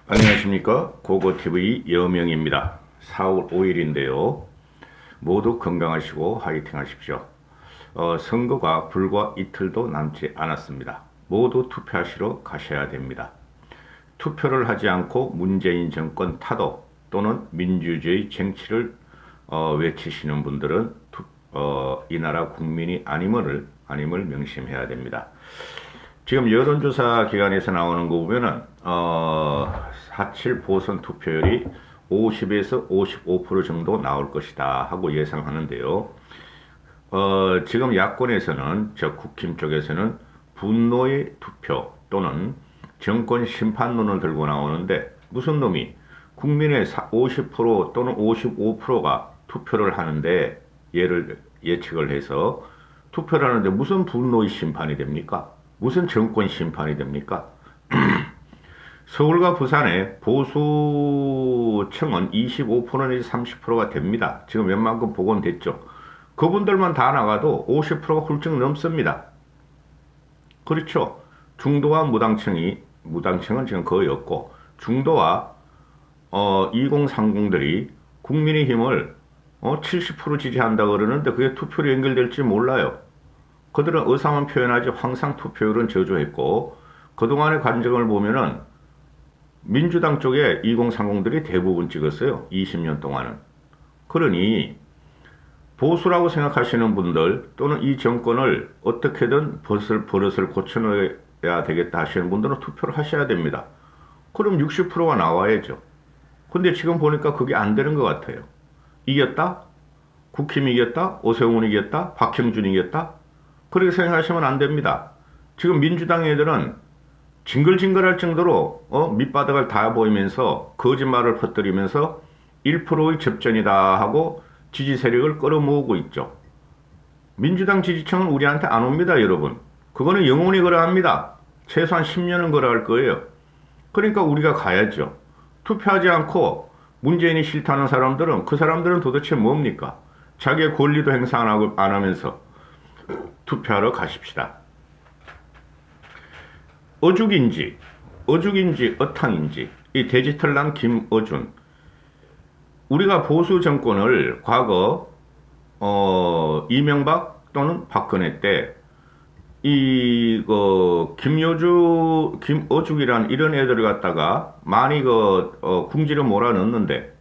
안녕하십니까. 고고TV 여명입니다. 4월 5일인데요. 모두 건강하시고 화이팅 하십시오. 선거가 불과 이틀도 남지 않았습니다. 모두 투표하시러 가셔야 됩니다. 투표를 하지 않고 문재인 정권 타도 또는 민주주의 정치를 외치시는 분들은 이 나라 국민이 아님을 명심해야 됩니다. 지금 여론조사 기관에서 나오는 거 보면은 4.7 보선 투표율이 50에서 55% 정도 나올 것이다 하고 예상하는데요. 지금 야권에서는, 국힘 쪽에서는 분노의 투표 또는 정권 심판론을 들고 나오는데, 무슨 놈이 국민의 50% 또는 55%가 투표를 하는데, 예측을 해서 투표를 하는데 무슨 분노의 심판이 됩니까? 무슨 정권 심판이 됩니까? 서울과 부산의 보수층은 25% 내지 30%가 됩니다. 지금 웬만큼 복원됐죠. 그분들만 다 나가도 50%가 훌쩍 넘습니다. 그렇죠. 중도와 무당층은 지금 거의 없고, 중도와 2030들이 국민의힘을 70% 지지한다 그러는데 그게 투표로 연결될지 몰라요. 그들은 의사만 표현하지 항상 투표율은 저조했고, 그동안의 관정을 보면은 민주당 쪽에 2030들이 대부분 찍었어요. 20년 동안은. 그러니 보수라고 생각하시는 분들 또는 이 정권을 어떻게든 버릇을 고쳐넣어야 되겠다 하시는 분들은 투표를 하셔야 됩니다. 그럼 60%가 나와야죠. 근데 지금 보니까 그게 안 되는 것 같아요. 이겼다? 국힘이 이겼다? 오세훈 이겼다? 박형준 이겼다? 그렇게 생각하시면 안 됩니다. 지금 민주당 애들은 징글징글할 정도로 밑바닥을 다 보이면서 거짓말을 퍼뜨리면서 1%의 접전이다 하고 지지 세력을 끌어모으고 있죠. 민주당 지지층은 우리한테 안 옵니다, 여러분. 그거는 영원히 그러합니다. 최소한 10년은 그러할 거예요. 그러니까 우리가 가야죠. 투표하지 않고 문재인이 싫다는 사람들은, 그 사람들은 도대체 뭡니까? 자기의 권리도 행사 안 하면서 투표하러 가십시다. 어죽인지 어탕인지 이 데지털난 김어준, 우리가 보수 정권을 과거 이명박 또는 박근혜 때 김어죽이란 이런 애들을 갖다가 많이 궁지를 몰아넣는데,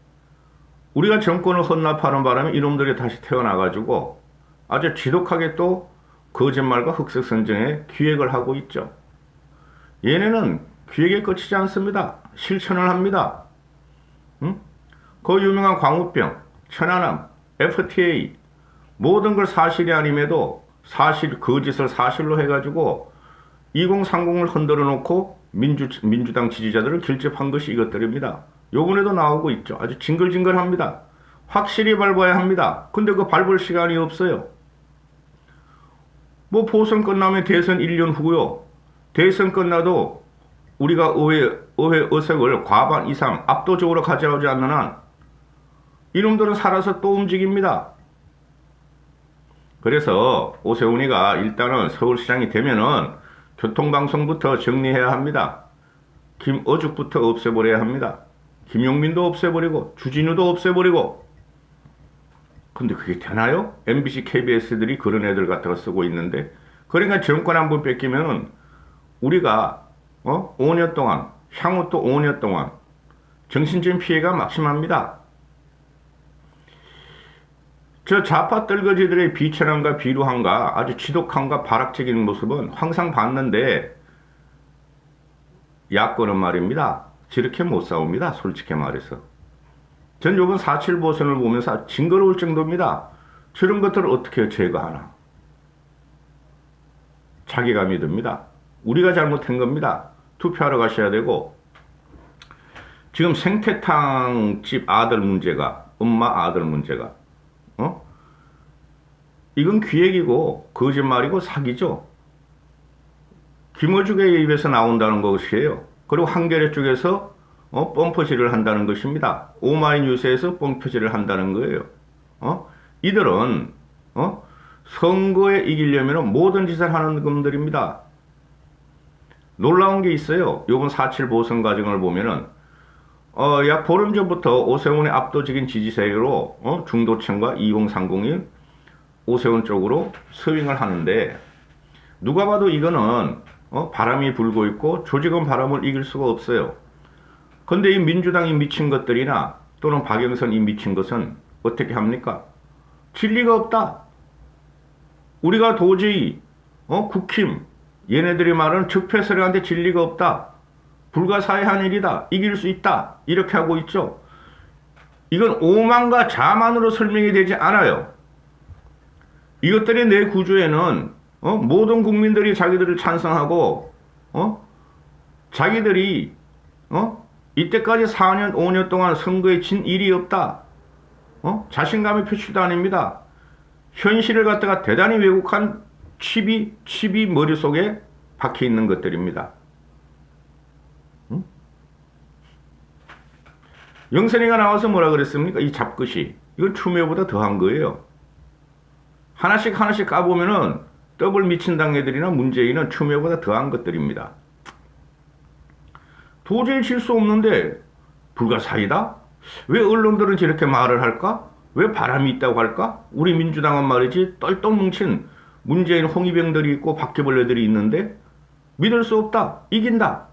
우리가 정권을 헌납하는 바람에 이놈들이 다시 태어나가지고 아주 지독하게 또 거짓말과 흑색선전에 기획을 하고 있죠. 얘네는 기획에 그치지 않습니다. 실천을 합니다. 응? 그 유명한 광우병, 천안함, FTA 모든 걸 사실이 아님에도 거짓을 사실로 해가지고 2030을 흔들어 놓고 민주당 지지자들을 길집한 것이 이것들입니다. 요번에도 나오고 있죠. 아주 징글징글합니다. 확실히 밟아야 합니다. 근데 그 밟을 시간이 없어요. 뭐 보선 끝나면 대선 1년 후고요. 대선 끝나도 우리가 의회 의석을 과반 이상 압도적으로 가져오지 않는 한 이놈들은 살아서 또 움직입니다. 그래서 오세훈이가 일단은 서울시장이 되면은 교통방송부터 정리해야 합니다. 김어죽부터 없애버려야 합니다. 김용민도 없애버리고 주진우도 없애버리고. 근데 그게 되나요? MBC, KBS들이 그런 애들 갖다가 쓰고 있는데, 그러니까 정권 한번 뺏기면은 우리가 5년 동안, 향후 또 5년 동안 정신적인 피해가 막심합니다. 저 좌파 떨거지들의 비천함과 비루함과 아주 지독함과 발악적인 모습은 항상 봤는데, 야권은 말입니다. 저렇게 못 싸웁니다. 솔직히 말해서. 전 요번 4.7 보선을 보면서 징그러울 정도입니다. 저런 것들을 어떻게 제거하나. 자괴감이 듭니다. 우리가 잘못한 겁니다. 투표하러 가셔야 되고, 지금 생태탕집 아들 문제가, 엄마 아들 문제가, 이건 기획이고 거짓말이고 사기죠. 김어죽의 입에서 나온다는 것이에요. 그리고 한겨레 쪽에서 뻥퍼질을 한다는 것입니다. 오마이뉴스에서 뻥퍼질을 한다는 거예요. 이들은 선거에 이기려면 모든 짓을 하는 놈들입니다. 놀라운 게 있어요. 요번 4.7 보선 과정을 보면은 약 보름 전부터 오세훈의 압도적인 지지세로 중도층과 2030이 오세훈 쪽으로 스윙을 하는데 누가 봐도 이거는 바람이 불고 있고 조직은 바람을 이길 수가 없어요. 근데 이 민주당이 미친 것들이나 또는 박영선이 미친 것은 어떻게 합니까? 진리가 없다. 우리가 도저히 국힘 얘네들이 말하는 적폐 세력한테 진리가 없다. 불가사의한 일이다. 이길 수 있다. 이렇게 하고 있죠. 이건 오만과 자만으로 설명이 되지 않아요. 이것들의 내 구조에는 모든 국민들이 자기들을 찬성하고 자기들이 이때까지 4년 5년 동안 선거에 진 일이 없다. 자신감의 표출도 아닙니다. 현실을 갖다가 대단히 왜곡한 칩이 머릿속에 박혀 있는 것들입니다. 영선이가 나와서 뭐라 그랬습니까? 이 잡것이. 이건 추미애보다 더한 거예요. 하나씩 까보면은 더블 미친 당애들이나 문재인은 추미애보다 더한 것들입니다. 도저히 질 수 없는데 불가사의다? 왜 언론들은 저렇게 말을 할까? 왜 바람이 있다고 할까? 우리 민주당은 말이지 똘똘 뭉친 문재인 홍위병들이 있고 바퀴벌레들이 있는데 믿을 수 없다. 이긴다.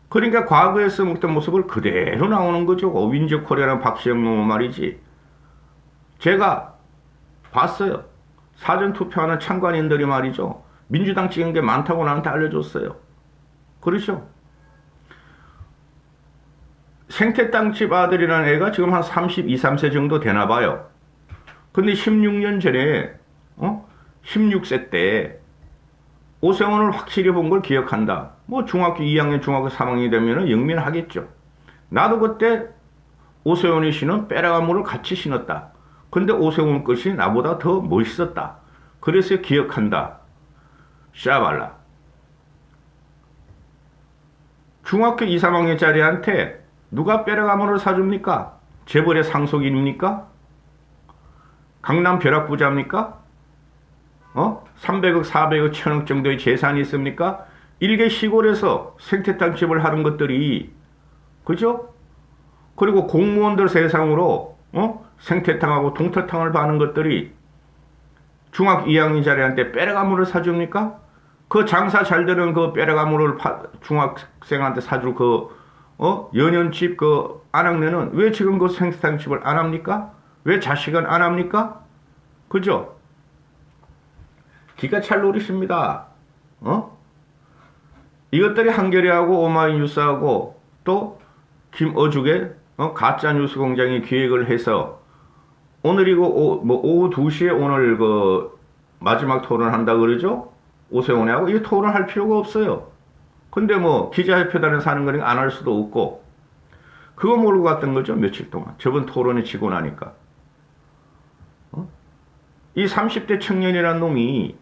그러니까 과거에 써먹던 모습을 그대로 나오는 거죠. 윈저 코리아라는 박시영 놈은 말이지. 제가 봤어요. 사전투표하는 참관인들이 말이죠. 민주당 찍은 게 많다고 나한테 알려줬어요. 그렇죠? 생태땅집 아들이라는 애가 지금 한 32, 3세 정도 되나 봐요. 근데 16년 전에 16세 때 오세훈을 확실히 본 걸 기억한다. 뭐 중학교 2학년, 중학교 3학년이 되면 영민하겠죠. 나도 그때 오세훈이 신은 빼라가물을 같이 신었다. 근데 오세훈 것이 나보다 더 멋있었다. 그래서 기억한다. 샤발라. 중학교 2, 3학년짜리한테 누가 빼라가물을 사줍니까? 재벌의 상속인입니까? 강남 벼락부자입니까? 300억, 400억, 1000억 정도의 재산이 있습니까? 일개 시골에서 생태땅집을 하는 것들이, 그죠? 그리고 공무원들 세상으로, 생태탕하고 동태탕을 파는 것들이 중학교 2학년짜리한테 빼라가물을 사줍니까? 그 장사 잘 되는 그 빼라가물을 중학생한테 사줄 연연집 안악내는 왜 지금 그 생태탕집을 안 합니까? 왜 자식은 안 합니까? 그죠? 기가 찰 노릇입니다. 이것들이 한겨레하고 오마이뉴스하고 또 김어죽의 가짜뉴스 공장이 기획을 해서 오늘이고 오후 2시에 오늘 마지막 토론한다 그러죠? 오세훈하고 이 토론할 필요가 없어요. 근데 기자협회단에서 하는 거니까 안 할 수도 없고 그거 모르고 갔던 거죠. 며칠 동안. 저번 토론이 지고 나니까. 이 30대 청년이라는 놈이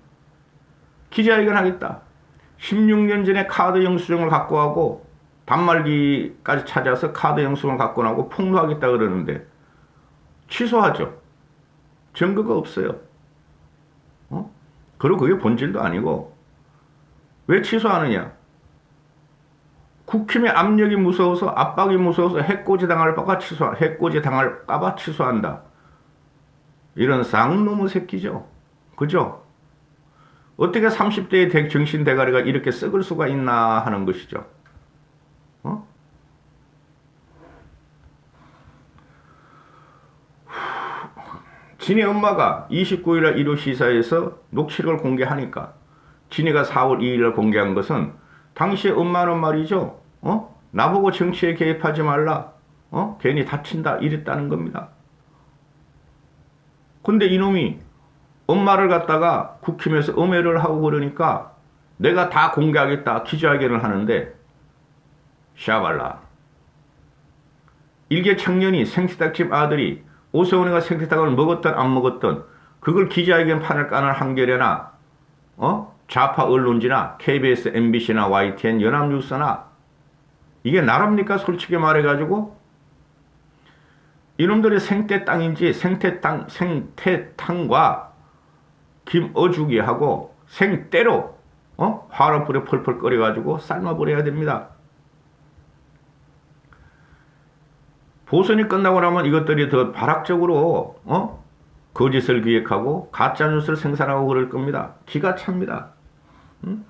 기자회견 하겠다. 16년 전에 카드 영수증을 갖고 가고 단말기까지 찾아서 카드 영수증을 갖고 나고 폭로하겠다 그러는데 취소하죠. 증거가 없어요. 그리고 그게 본질도 아니고 왜 취소하느냐? 국힘의 압력이 무서워서 압박이 무서워서 해코지 당할까봐 취소한다. 이런 쌍놈의 새끼죠. 그죠? 어떻게 30대의 정신 대가리가 이렇게 썩을 수가 있나 하는 것이죠. 진희 엄마가 29일날 1호 시사에서 녹취록을 공개하니까 진희가 4월 2일날 공개한 것은 당시에 엄마는 말이죠. 나보고 정치에 개입하지 말라. 괜히 다친다. 이랬다는 겁니다. 근데 이놈이 엄마를 갖다가 국힘에서 엄해를 하고 그러니까 내가 다 공개하겠다. 기자회견을 하는데 샤발라. 일개 청년이 생태닭집 아들이 오세훈이가 생태닭을 먹었든 안 먹었든 그걸 기자회견 판을 까는 한겨레나 좌파 언론지나 KBS, MBC나 YTN, 연합뉴스나 이게 나랍니까? 솔직히 말해가지고 이놈들의 생태 땅인지 생태탕과 김어죽이 하고 생떼로 화로 불에 펄펄 끓여가지고 삶아버려야 됩니다. 보선이 끝나고 나면 이것들이 더 발악적으로 거짓을 기획하고 가짜 뉴스를 생산하고 그럴 겁니다. 기가 찹니다. 응?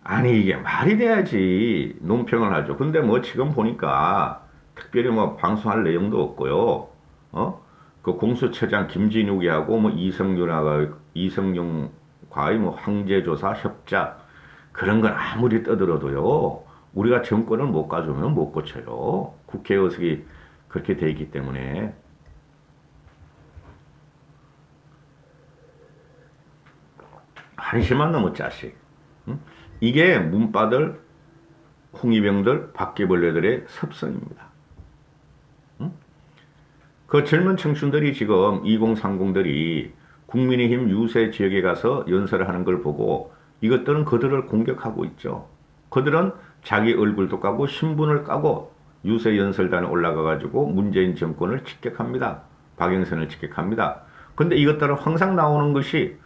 아니 이게 말이 돼야지 논평을 하죠. 근데 뭐 지금 보니까 특별히 뭐 방송할 내용도 없고요. 그 공수처장 김진욱이하고 뭐 이성윤과의 뭐 황제조사 협작 그런 건 아무리 떠들어도요. 우리가 정권을 못 가져오면 못 고쳐요. 국회 의석이 그렇게 돼 있기 때문에. 한심한 놈의 자식. 응? 이게 문바들, 홍위병들, 바퀴벌레들의 습성입니다. 응? 그 젊은 청춘들이 지금 2030들이 국민의힘 유세 지역에 가서 연설을 하는 걸 보고 이것들은 그들을 공격하고 있죠. 그들은 자기 얼굴도 까고 신분을 까고 유세 연설단에 올라가가지고 문재인 정권을 직격합니다. 박영선을 직격합니다. 근데 이것들은 항상 나오는 것이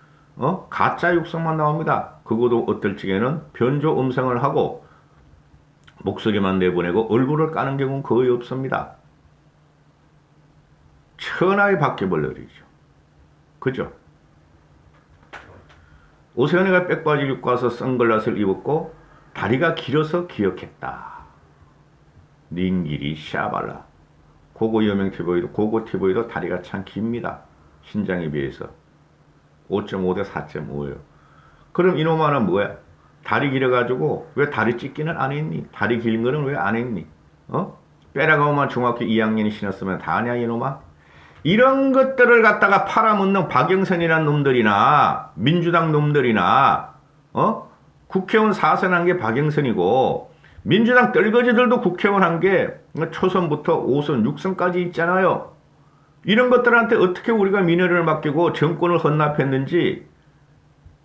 가짜 육성만 나옵니다. 그것도 어떨 적에는 변조 음성을 하고 목소리만 내보내고 얼굴을 까는 경우는 거의 없습니다. 천하의 바퀴벌레이죠. 그죠? 오세훈이가 백바지를 입고 와서 선글라스를 입었고 다리가 길어서 기억했다. 닌기리 샤발라. 고고 여명 티보이도 고고 티보이도 다리가 참 깁니다. 신장에 비해서 5.5 대 4.5예요. 그럼 이놈아는 뭐야? 다리 길어가지고 왜 다리 찢기는 안 했니? 다리 긴 거는 왜 안 했니? 빼라가오만 중학교 2학년이 신었으면 다 아냐 이놈아? 이런 것들을 갖다가 팔아먹는 박영선이라는 놈들이나 민주당 놈들이나 국회의원 사선한 게 박영선이고 민주당 떨거지들도 국회의원 한 게 초선부터 5선, 6선까지 있잖아요. 이런 것들한테 어떻게 우리가 민회를 맡기고 정권을 헌납했는지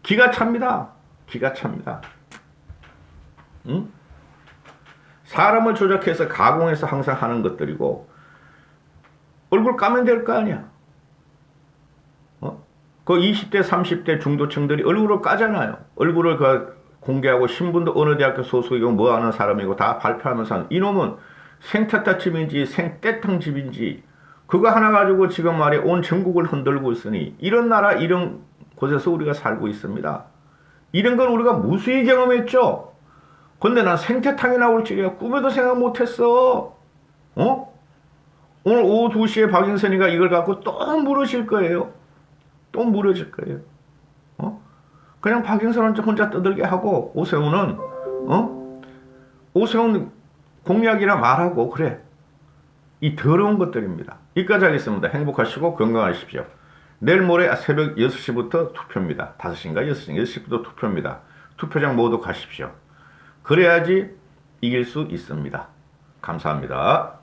기가 찹니다. 기가 찹니다. 응? 사람을 조작해서 가공해서 항상 하는 것들이고 얼굴 까면 될 거 아니야. 그 20대, 30대 중도층들이 얼굴을 까잖아요. 얼굴을 공개하고 신분도 어느 대학교 소속이고 뭐 하는 사람이고 다 발표하면서 하는. 이놈은 생태타집인지 생떼탕집인지 그거 하나 가지고 지금 말이야 온 전국을 흔들고 있으니 이런 나라 이런 곳에서 우리가 살고 있습니다. 이런 건 우리가 무수히 경험했죠. 근데 난 생태탕이 나올 줄이야 꿈에도 생각 못했어. 오늘 오후 2시에 박영선이가 이걸 갖고 또 물으실 거예요. 또 물어질 거예요. 그냥 박영선은 혼자 떠들게 하고 오세훈은 오세훈 공약이라 말하고 그래. 이 더러운 것들입니다. 여기까지 하겠습니다. 행복하시고 건강하십시오. 내일 모레 새벽 6시부터 투표입니다. 5시인가 6시인가 6시부터 투표입니다. 투표장 모두 가십시오. 그래야지 이길 수 있습니다. 감사합니다.